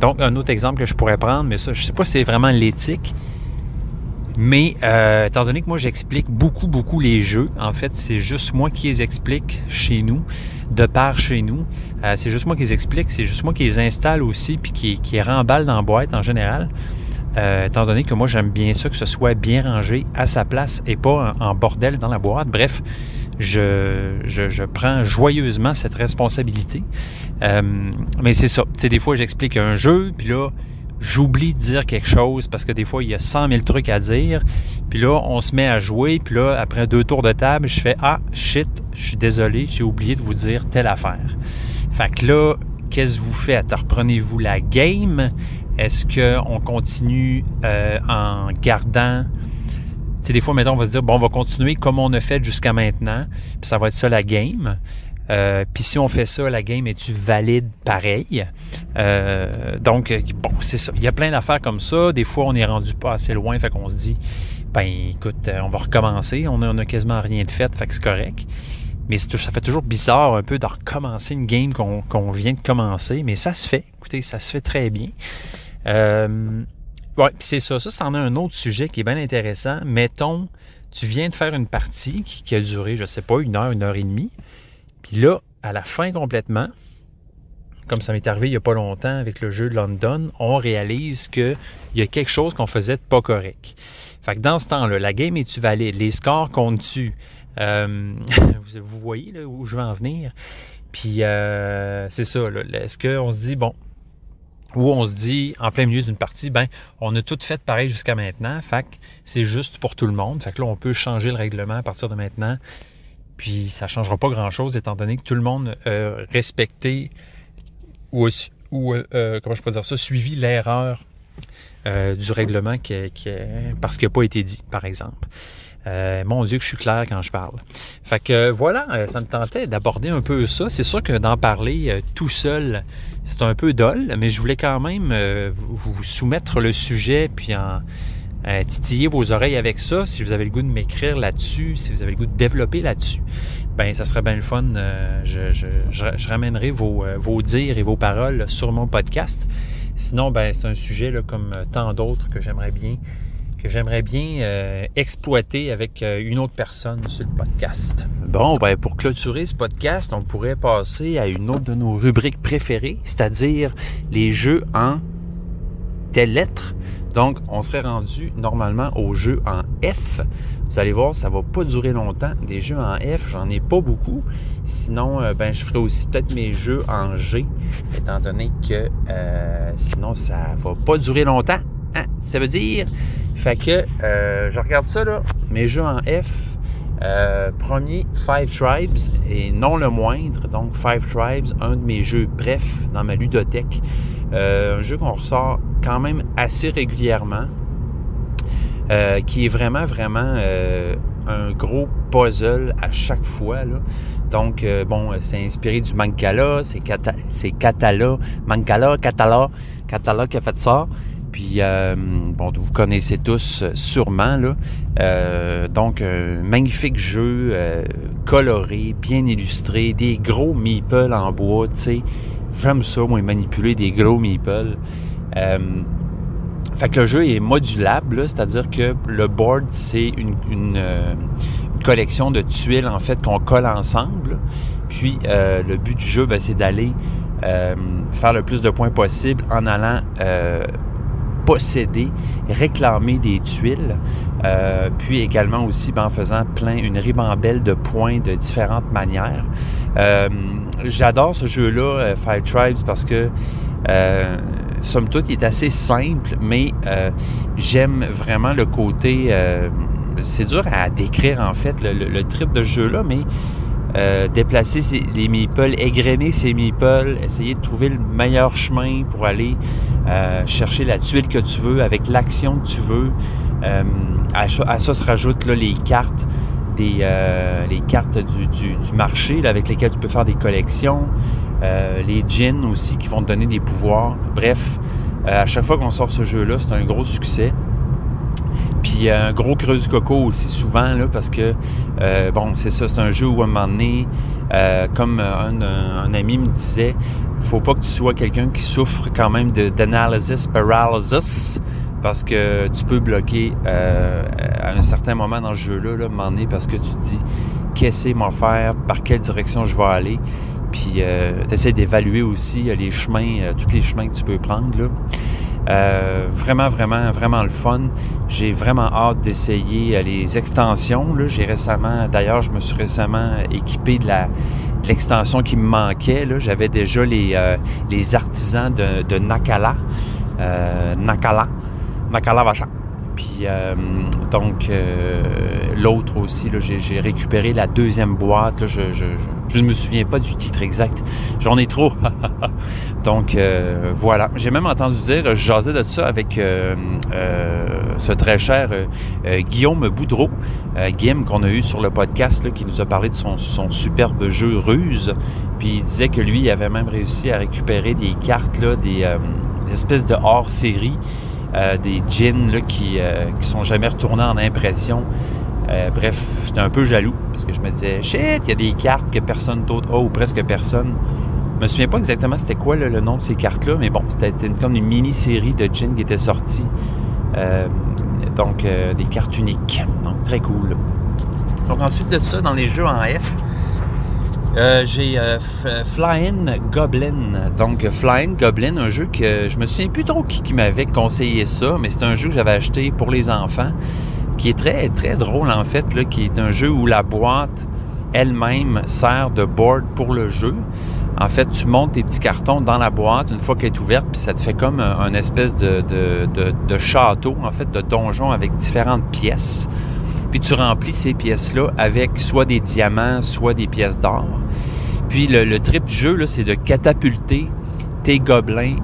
Donc, un autre exemple que je pourrais prendre, mais ça, je sais pas si c'est vraiment l'éthique. Mais étant donné que moi j'explique beaucoup les jeux, en fait c'est juste moi qui les explique chez nous, de part chez nous, c'est juste moi qui les explique, c'est juste moi qui les installe aussi, puis qui les remballe dans la boîte en général, étant donné que moi j'aime bien ça, que ce soit bien rangé à sa place et pas en bordel dans la boîte. Bref, je prends joyeusement cette responsabilité, mais c'est ça, tu sais, des fois j'explique un jeu, puis là j'oublie de dire quelque chose parce que des fois, il y a 100 000 trucs à dire. Puis là, on se met à jouer. Puis là, après 2 tours de table, je fais « Ah, shit, je suis désolé, j'ai oublié de vous dire telle affaire. » Fait que là, qu'est-ce que vous faites? Reprenez-vous la game? Est-ce qu'on continue en gardant... Tu sais, des fois, mettons, on va se dire « Bon, on va continuer comme on a fait jusqu'à maintenant. » Puis ça va être ça la game. Puis si on fait ça, la game est-tu valide pareil? Donc, bon, c'est ça. Il y a plein d'affaires comme ça. Des fois, on n'est rendu pas assez loin, fait qu'on se dit, ben écoute, on va recommencer. On a quasiment rien de fait, fait que c'est correct. Mais ça fait toujours bizarre un peu de recommencer une game qu'on vient de commencer. Mais ça se fait. Écoutez, ça se fait très bien. Ouais, puis c'est ça. Ça, c'en est un autre sujet qui est bien intéressant. Mettons, tu viens de faire une partie qui a duré, je sais pas, 1 heure et demie. Puis là, à la fin complètement, comme ça m'est arrivé il n'y a pas longtemps avec le jeu de London, on réalise qu'il y a quelque chose qu'on faisait de pas correct. Fait que dans ce temps-là, la game est-tu valide? Les scores comptent-tu? Vous voyez là, où je veux en venir? Puis c'est ça, là. Est-ce qu'on se dit, bon, ou on se dit, en plein milieu d'une partie, ben, on a tout fait pareil jusqu'à maintenant, fait que c'est juste pour tout le monde. Fait que là, on peut changer le règlement à partir de maintenant. Puis ça ne changera pas grand-chose étant donné que tout le monde a respecté ou comment je peux dire ça, suivi l'erreur du règlement parce qu'il n'a pas été dit, par exemple. Mon Dieu que je suis clair quand je parle. Fait que voilà, ça me tentait d'aborder un peu ça. C'est sûr que d'en parler tout seul, c'est un peu dole, mais je voulais quand même vous soumettre le sujet puis titiller vos oreilles avec ça. Si vous avez le goût de m'écrire là-dessus, si vous avez le goût de développer là-dessus, ben ça serait bien le fun. Je ramènerai vos dires et vos paroles sur mon podcast. Sinon, ben c'est un sujet là, comme tant d'autres que j'aimerais bien exploiter avec une autre personne sur le podcast. Bon, ben pour clôturer ce podcast, on pourrait passer à une autre de nos rubriques préférées, c'est-à-dire les jeux en telles lettres. Donc, on serait rendu normalement aux jeux en F. Vous allez voir, ça ne va pas durer longtemps. Des jeux en F, j'en ai pas beaucoup. Sinon, je ferai aussi peut-être mes jeux en G, étant donné que sinon, ça ne va pas durer longtemps. Hein? Ça veut dire... Fait que, je regarde ça, là. Mes jeux en F, premier, Five Tribes, et non le moindre. Donc, Five Tribes, un de mes jeux bref dans ma ludothèque. Un jeu qu'on ressort quand même assez régulièrement, qui est vraiment un gros puzzle à chaque fois, là. Donc, c'est inspiré du Mancala, c'est Catala qui a fait ça. Puis, vous connaissez tous sûrement, là. Donc, un magnifique jeu, coloré, bien illustré, des gros meeples en bois, tu sais. J'aime ça, moi, manipuler des gros meeples. Fait que le jeu est modulable, là, c'est-à-dire que le board, c'est une collection de tuiles, en fait, qu'on colle ensemble. Puis, le but du jeu, c'est d'aller faire le plus de points possible en allant posséder, réclamer des tuiles, puis également aussi en faisant une ribambelle de points de différentes manières. J'adore ce jeu-là, Five Tribes, parce que somme toute, il est assez simple, mais j'aime vraiment le côté... c'est dur à décrire, en fait, le trip de ce jeu-là, mais déplacer les meeples, égrener ces meeples, essayer de trouver le meilleur chemin pour aller chercher la tuile que tu veux avec l'action que tu veux. À ça se rajoutent là, les cartes du marché là, avec lesquelles tu peux faire des collections. Les djinns aussi qui vont te donner des pouvoirs. Bref, à chaque fois qu'on sort ce jeu-là, c'est un gros succès. Puis un gros creux du coco aussi souvent, là, parce que, c'est ça, c'est un jeu où à un moment donné, comme un ami me disait, faut pas que tu sois quelqu'un qui souffre quand même d'analysis paralysis, parce que tu peux bloquer à un certain moment dans ce jeu-là, à un moment donné, parce que tu te dis, qu'est-ce que moi faire, par quelle direction je vais aller, puis tu essaies d'évaluer aussi les chemins, tous les chemins que tu peux prendre, là. Vraiment, vraiment, vraiment le fun. J'ai vraiment hâte d'essayer les extensions. Là. D'ailleurs, je me suis récemment équipé de l'extension qui me manquait. Là. J'avais déjà les artisans de Nakala. Nakala Vacha. Puis, l'autre aussi, là, j'ai récupéré la deuxième boîte. Là, je ne me souviens pas du titre exact. J'en ai trop. Donc, voilà. J'ai même entendu dire, je jasais de ça avec ce très cher Guillaume Boudreau. Guillaume qu'on a eu sur le podcast, là, qui nous a parlé de son superbe jeu Ruse. Puis, il disait que lui, il avait même réussi à récupérer des cartes, là, des espèces de hors-série. Des djinns là, qui sont jamais retournés en impression. Bref, j'étais un peu jaloux parce que je me disais, shit, il y a des cartes que personne d'autre a ou presque personne. Je me souviens pas exactement c'était quoi là, le nom de ces cartes-là, mais bon, c'était comme une mini-série de djinns qui était sortie. Des cartes uniques. Donc, très cool. Donc, ensuite de ça, dans les jeux en F, j'ai Flying Goblin. Donc, Flying Goblin, un jeu que je me souviens plus trop qui m'avait conseillé ça, mais c'est un jeu que j'avais acheté pour les enfants, qui est très, très drôle en fait, là, qui est un jeu où la boîte elle-même sert de board pour le jeu. En fait, tu montes tes petits cartons dans la boîte une fois qu'elle est ouverte, puis ça te fait comme un espèce de château, en fait, de donjon avec différentes pièces. Puis tu remplis ces pièces-là avec soit des diamants, soit des pièces d'or. Puis le trip du jeu, là, c'est de catapulter tes gobelins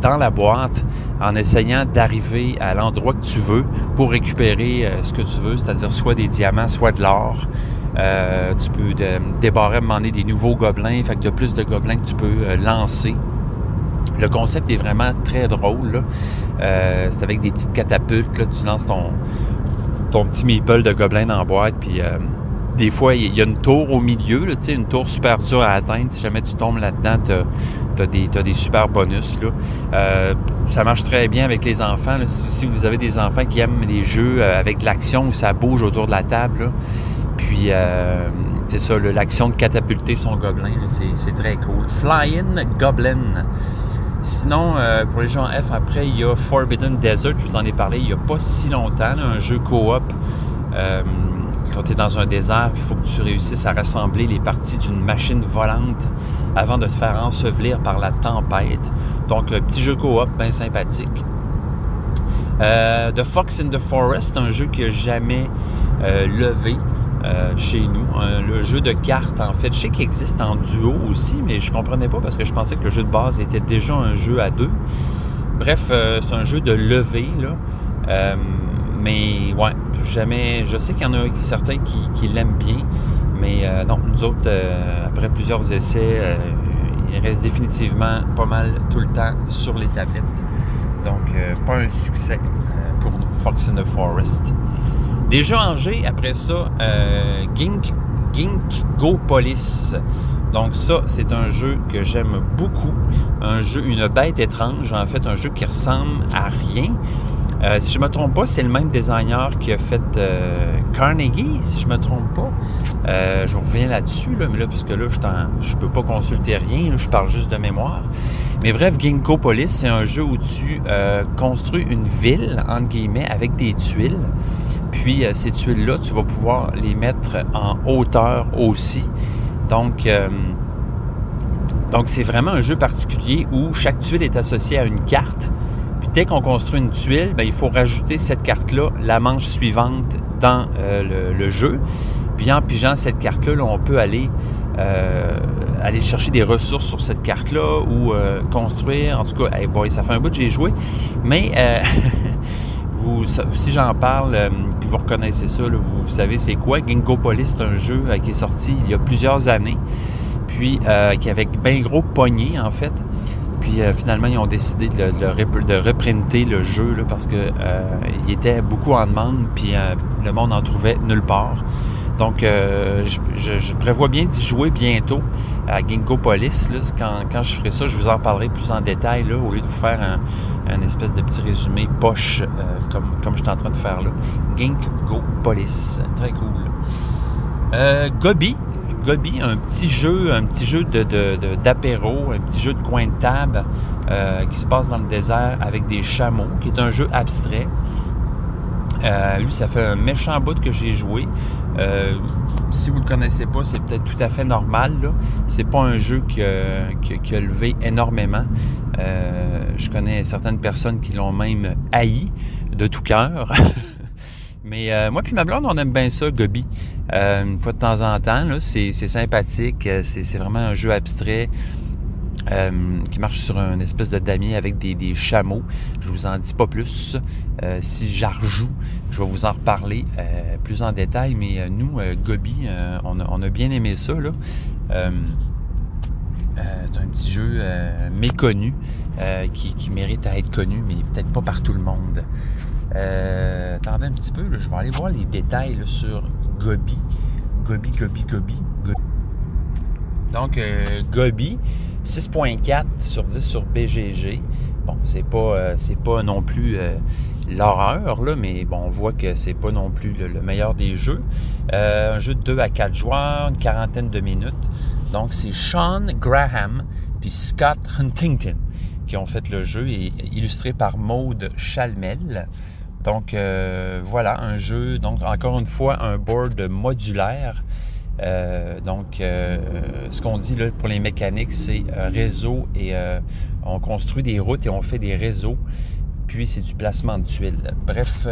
dans la boîte en essayant d'arriver à l'endroit que tu veux pour récupérer ce que tu veux, c'est-à-dire soit des diamants, soit de l'or. Tu peux débarrer à demander des nouveaux gobelins, fait que tu as plus de gobelins que tu peux lancer. Le concept est vraiment très drôle, là. C'est avec des petites catapultes, là, tu lances ton petit meeple de gobelins dans la boîte, puis des fois, il y a une tour au milieu, là, une tour super dure à atteindre. Si jamais tu tombes là-dedans, t'as des super bonus, là. Ça marche très bien avec les enfants, là. Si vous avez des enfants qui aiment les jeux avec de l'action où ça bouge autour de la table, là, puis c'est ça, là, l'action de catapulter son gobelin, là, c'est très cool. Flying Goblin. Sinon, pour les gens F, après, il y a Forbidden Desert. Je vous en ai parlé il n'y a pas si longtemps, là, un jeu coop. Quand tu es dans un désert, il faut que tu réussisses à rassembler les parties d'une machine volante avant de te faire ensevelir par la tempête. Donc, un petit jeu coop bien sympathique. The Fox in the Forest, un jeu qui n'a jamais levé chez nous. Le jeu de cartes, en fait, je sais qu'il existe en duo aussi, mais je comprenais pas parce que je pensais que le jeu de base était déjà un jeu à deux. Bref, c'est un jeu de levée, là. Mais ouais, je sais qu'il y en a certains qui l'aiment bien, mais non, nous autres, après plusieurs essais, il reste définitivement pas mal tout le temps sur les tablettes. Donc, pas un succès pour nous, Fox in the Forest. Les jeux en G, après ça, Ginkgopolis. Donc ça, c'est un jeu que j'aime beaucoup. Un jeu, une bête étrange, en fait, un jeu qui ressemble à rien. Si je ne me trompe pas, c'est le même designer qui a fait Carnegie, si je ne me trompe pas. Je reviens là-dessus, là, mais là, puisque là, je ne peux pas consulter rien, là, je parle juste de mémoire. Mais bref, Ginkgopolis, c'est un jeu où tu construis une ville, entre guillemets, avec des tuiles. Puis, ces tuiles-là, tu vas pouvoir les mettre en hauteur aussi. Donc, c'est vraiment un jeu particulier où chaque tuile est associée à une carte. Puis dès qu'on construit une tuile, bien, il faut rajouter cette carte-là, la manche suivante dans le jeu. Puis en pigeant cette carte-là, là, on peut aller chercher des ressources sur cette carte-là ou construire. En tout cas, hey boy, ça fait un bout que j'ai joué. Mais si j'en parle, puis vous reconnaissez ça, là, vous savez c'est quoi. Ginkgopolis, c'est un jeu qui est sorti il y a plusieurs années. Puis qui avait bien gros pogné, en fait. Puis finalement, ils ont décidé de reprinter le jeu là, parce que il était beaucoup en demande, puis le monde n'en trouvait nulle part. Donc, je prévois bien d'y jouer bientôt à Ginkgopolis. Là, quand je ferai ça, je vous en parlerai plus en détail, là, au lieu de vous faire un espèce de petit résumé poche comme je suis en train de faire là. Ginkgopolis, très cool. Gobi, un petit jeu d'apéro, un petit jeu de coin de table qui se passe dans le désert avec des chameaux, qui est un jeu abstrait. Lui, ça fait un méchant bout que j'ai joué. Si vous ne le connaissez pas, c'est peut-être tout à fait normal, là. C'est pas un jeu qui a levé énormément. Je connais certaines personnes qui l'ont même haï de tout cœur. Mais moi puis ma blonde, on aime bien ça, Gobi. Une fois de temps en temps, là, c'est sympathique. C'est vraiment un jeu abstrait qui marche sur une espèce de damier avec des chameaux. Je vous en dis pas plus. Si j'en rejoue, je vais vous en reparler plus en détail. Mais nous, Gobi, on a bien aimé ça, là. C'est un petit jeu méconnu qui mérite à être connu, mais peut-être pas par tout le monde. Attendez un petit peu, là, je vais aller voir les détails là, sur Gobi. Gobi. Donc, Gobi, 6.4 sur 10 sur BGG. Bon, c'est pas non plus l'horreur, là, mais bon, on voit que c'est pas non plus le meilleur des jeux. Un jeu de 2 à 4 joueurs, une quarantaine de minutes. Donc, c'est Sean Graham puis Scott Huntington qui ont fait le jeu, et illustré par Maude Chalmel. Donc, voilà, un jeu, donc encore une fois, un board modulaire. Ce qu'on dit là pour les mécaniques, c'est réseau, et on construit des routes et on fait des réseaux, puis c'est du placement de tuiles. Bref,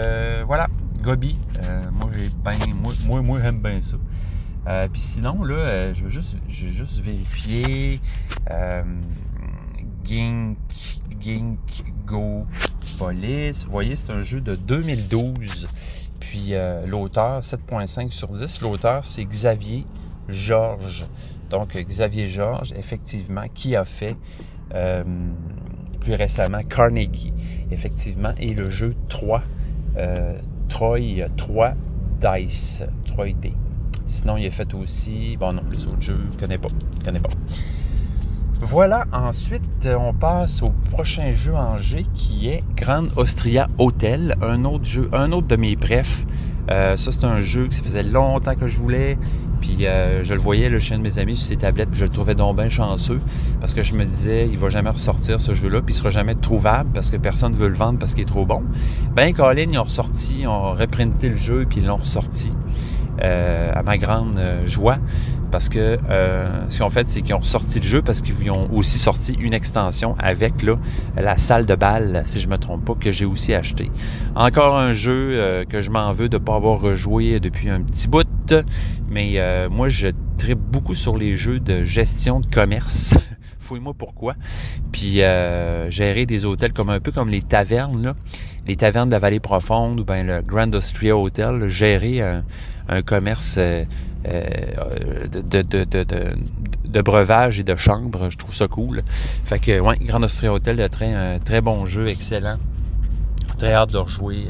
voilà, Gobi, moi j'aime bien ça. Puis sinon, là, je vais juste vérifier Ginkgopolis. Vous voyez, c'est un jeu de 2012. Puis l'auteur, 7.5 sur 10. L'auteur, c'est Xavier Georges. Donc, Xavier Georges, effectivement, qui a fait plus récemment Carnegie, effectivement, et le jeu Troy Dice. Troy D. Sinon, il a fait aussi... Bon, non, les autres jeux, je ne connais pas. Voilà, ensuite, on passe au prochain jeu en G qui est Grand Austria Hotel, un autre de mes prefs. Ça, c'est un jeu que ça faisait longtemps que je voulais, puis je le voyais là, chez un de mes amis sur ses tablettes, puis je le trouvais donc bien chanceux, parce que je me disais, il va jamais ressortir ce jeu-là, puis il sera jamais trouvable, parce que personne ne veut le vendre parce qu'il est trop bon. Ben, Colin, ils ont reprinté le jeu, puis ils l'ont ressorti. À ma grande joie, parce que ce qu'ils ont fait, c'est qu'ils ont ressorti le jeu parce qu'ils ont aussi sorti une extension avec là, la salle de bal, si je ne me trompe pas, que j'ai aussi acheté. Encore un jeu que je m'en veux de ne pas avoir rejoué depuis un petit bout, mais moi, je tripe beaucoup sur les jeux de gestion de commerce. Fouille-moi pourquoi. Puis gérer des hôtels un peu comme les tavernes, là. Les tavernes de la Vallée Profonde ou bien le Grand Austria Hotel, là, gérer un commerce de breuvage et de chambre, je trouve ça cool. Fait que, ouais, Grand Austria Hotel, un très bon jeu, excellent. Très hâte de le rejouer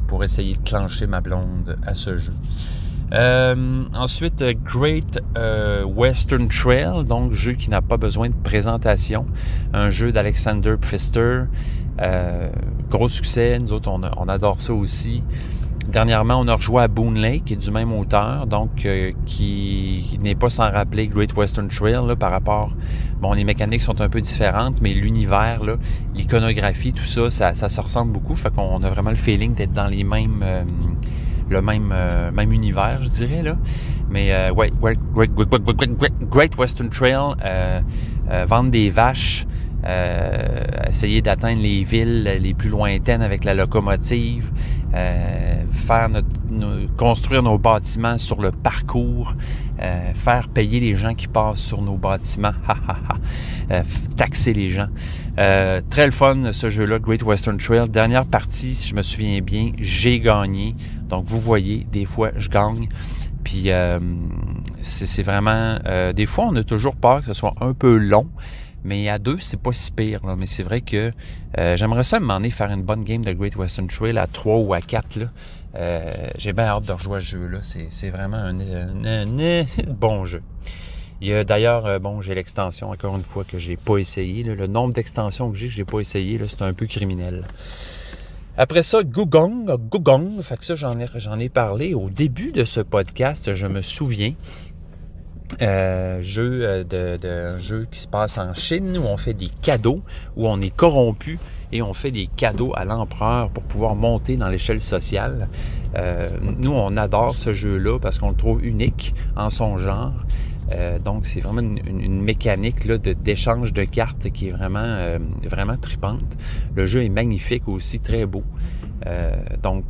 pour essayer de clencher ma blonde à ce jeu. Ensuite, Great Western Trail, donc jeu qui n'a pas besoin de présentation. Un jeu d'Alexander Pfister. Gros succès, nous autres on adore ça aussi. Dernièrement, on a rejoué à Boone Lake, qui est du même auteur, donc qui n'est pas sans rappeler Great Western Trail là, par rapport... Bon, les mécaniques sont un peu différentes, mais l'univers, là, l'iconographie, tout ça, ça se ressemble beaucoup. Fait qu'on a vraiment le feeling d'être dans les mêmes... le même univers, je dirais, là. Mais, ouais, Great Western Trail, vendre des vaches, essayer d'atteindre les villes les plus lointaines avec la locomotive, construire nos bâtiments sur le parcours, faire payer les gens qui passent sur nos bâtiments, taxer les gens. Très le fun ce jeu-là, Great Western Trail. Dernière partie, si je me souviens bien, j'ai gagné. Donc vous voyez, des fois je gagne. Puis c'est vraiment... des fois on a toujours peur que ce soit un peu long. Mais à 2, c'est pas si pire. Là. Mais c'est vrai que j'aimerais ça m'en aller faire une bonne game de Great Western Trail à 3 ou à 4. Là. J'ai bien hâte de rejouer à ce jeu-là. C'est vraiment un bon jeu. Il y a d'ailleurs, j'ai l'extension, encore une fois, que j'ai pas essayé. Là. Le nombre d'extensions que j'ai pas essayé, là, c'est un peu criminel. Après ça, Gugong. Fait que ça, j'en ai parlé au début de ce podcast, je me souviens. Un jeu qui se passe en Chine où on fait des cadeaux, où on est corrompu et on fait des cadeaux à l'empereur pour pouvoir monter dans l'échelle sociale. Nous, on adore ce jeu-là parce qu'on le trouve unique en son genre. Donc, c'est vraiment une mécanique là, d'échange de cartes qui est vraiment, vraiment tripante. Le jeu est magnifique aussi, très beau. Donc,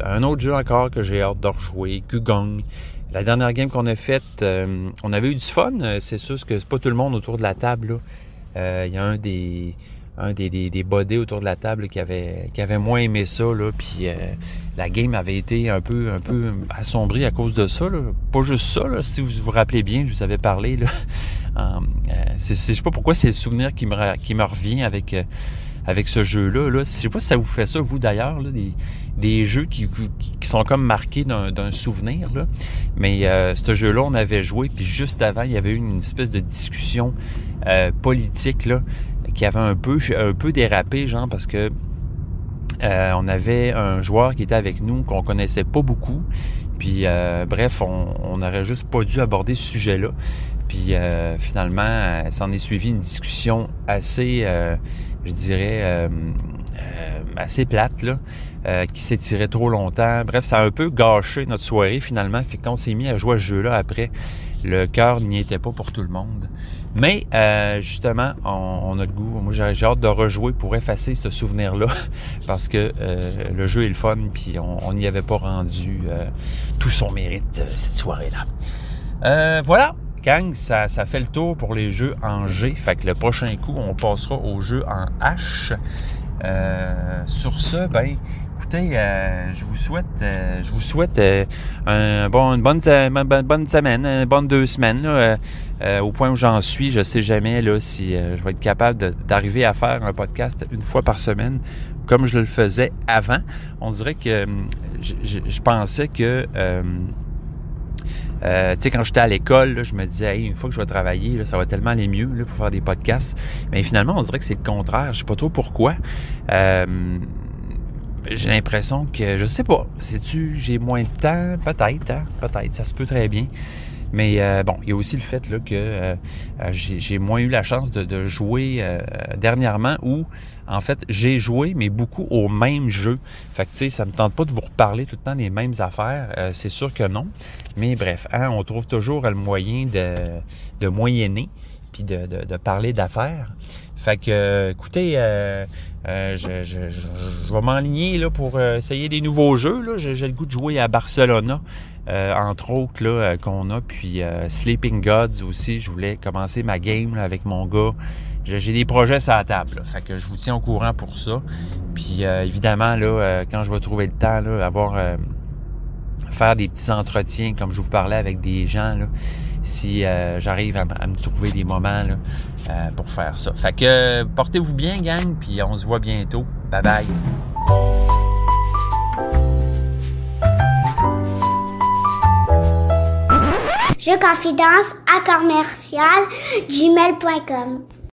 un autre jeu encore que j'ai hâte de rejouer, Gugong. La dernière game qu'on a faite, on avait eu du fun. C'est sûr que c'est pas tout le monde autour de la table. Il y a un des bodés autour de la table qui avait moins aimé ça. Là, puis la game avait été un peu assombrie à cause de ça. Là. Pas juste ça. Là, si vous vous rappelez bien, je vous avais parlé. Là, je sais pas pourquoi c'est le souvenir qui me revient avec ce jeu-là. Là. Je sais pas si ça vous fait ça, vous d'ailleurs, là, des jeux qui sont comme marqués d'un souvenir. Là. Mais ce jeu-là, on avait joué, puis juste avant, il y avait eu une espèce de discussion politique là, qui avait un peu dérapé, genre, parce que on avait un joueur qui était avec nous, qu'on connaissait pas beaucoup. Puis, bref, on n'aurait juste pas dû aborder ce sujet-là. Puis, finalement, s'en est suivi une discussion assez... je dirais, assez plate, là, qui s'étirait trop longtemps. Bref, ça a un peu gâché notre soirée, finalement. Fait que quand on s'est mis à jouer à ce jeu-là, après, le cœur n'y était pas pour tout le monde. Mais, justement, on a le goût. Moi, j'ai hâte de rejouer pour effacer ce souvenir-là, parce que le jeu est le fun, puis on n'y avait pas rendu tout son mérite cette soirée-là. Voilà! Gang, ça fait le tour pour les jeux en G. Fait que le prochain coup, on passera aux jeux en H. Sur ce, écoutez, je vous souhaite une bonne semaine, une bonne 2 semaines. Là, au point où j'en suis, je sais jamais là, si je vais être capable d'arriver à faire un podcast une fois par semaine, comme je le faisais avant. On dirait que je pensais que... tu sais, quand j'étais à l'école, là, je me disais, hey, une fois que je vais travailler, là, ça va tellement aller mieux là, pour faire des podcasts. Mais finalement, on dirait que c'est le contraire. Je sais pas trop pourquoi. J'ai l'impression que, je sais pas, j'ai moins de temps? Peut-être, hein? Peut-être, ça se peut très bien. Mais bon, il y a aussi le fait là, que j'ai moins eu la chance de jouer dernièrement où, en fait, j'ai joué, mais beaucoup au même jeu. Fait que, tu sais, ça me tente pas de vous reparler tout le temps des mêmes affaires. C'est sûr que non. Mais bref, hein, on trouve toujours le moyen de moyenner puis de parler d'affaires. Fait que, écoutez, je vais m'enligner là, pour essayer des nouveaux jeux. Là. J'ai le goût de jouer à Barcelona, entre autres, là, qu'on a. Puis Sleeping Gods aussi. Je voulais commencer ma game là, avec mon gars. J'ai des projets sur la table. Là. Fait que je vous tiens au courant pour ça. Puis évidemment, là, quand je vais trouver le temps, là, faire des petits entretiens, comme je vous parlais avec des gens, là, si j'arrive à me trouver des moments là, pour faire ça. Fait que portez-vous bien, gang, puis on se voit bientôt. Bye bye! jeuxconfidence@commercial gmail.com.